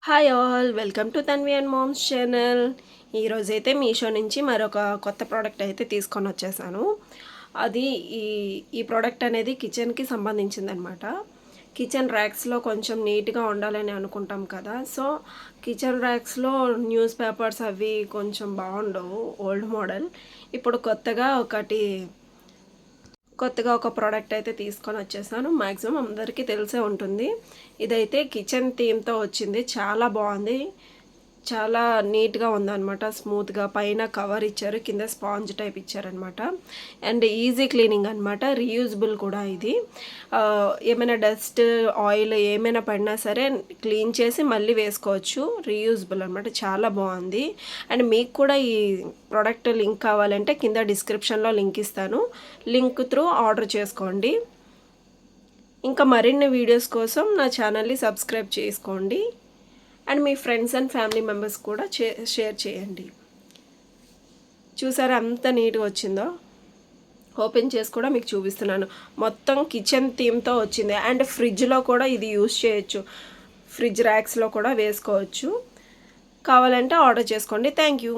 Hi all, welcome to Tanvi and moms channel. ఈరోజైతే మీషో నుంచి మరొక కొత్త ప్రోడక్ట్ అయితే తీసుకొని వచ్చేసాను. అది ఈ ఈ ప్రోడక్ట్ అనేది కిచెన్కి సంబంధించిందనమాట. కిచెన్ ర్యాక్స్లో కొంచెం నీట్గా ఉండాలని అనుకుంటాం కదా. సో కిచెన్ ర్యాక్స్లో న్యూస్ పేపర్స్ అవి కొంచెం బాగుండవు, ఓల్డ్ మోడల్. ఇప్పుడు కొత్తగా ఒక ప్రోడక్ట్ అయితే తీసుకొని వచ్చేసాను. మ్యాక్సిమం అందరికీ తెలిసే ఉంటుంది. ఇదైతే కిచెన్ థీమ్తో వచ్చింది. చాలా బాగుంది, చాలా నీట్గా ఉందన్నమాట. స్మూత్గా పైన కవర్ ఇచ్చారు, కింద స్పాంజ్ టైప్ ఇచ్చారనమాట. అండ్ ఈజీ క్లీనింగ్ అనమాట, రీయూజబుల్ కూడా ఇది. ఏమైనా డస్ట్ ఆయిల్ ఏమైనా పడినా సరే క్లీన్ చేసి మళ్ళీ వేసుకోవచ్చు. రీయూజబుల్ అనమాట, చాలా బాగుంది. అండ్ మీకు కూడా ఈ ప్రోడక్ట్ లింక్ కావాలంటే కింద డిస్క్రిప్షన్లో లింక్ ఇస్తాను. లింక్ త్రూ ఆర్డర్ చేసుకోండి. ఇంకా మరిన్ని వీడియోస్ కోసం నా ఛానల్ని సబ్స్క్రైబ్ చేసుకోండి. And me friends and family members కూడా షేర్ చేయండి. చూసారా ఎంత నీట్గా వచ్చిందో. ఓపెన్ చేసి కూడా మీకు చూపిస్తున్నాను. మొత్తం కిచెన్ థీమ్తో వచ్చింది. అండ్ ఫ్రిడ్జ్లో కూడా ఇది యూస్ చేయొచ్చు, ఫ్రిడ్జ్ ర్యాక్స్లో కూడా వేసుకోవచ్చు. కావాలంటే ఆర్డర్ చేసుకోండి. Thank you.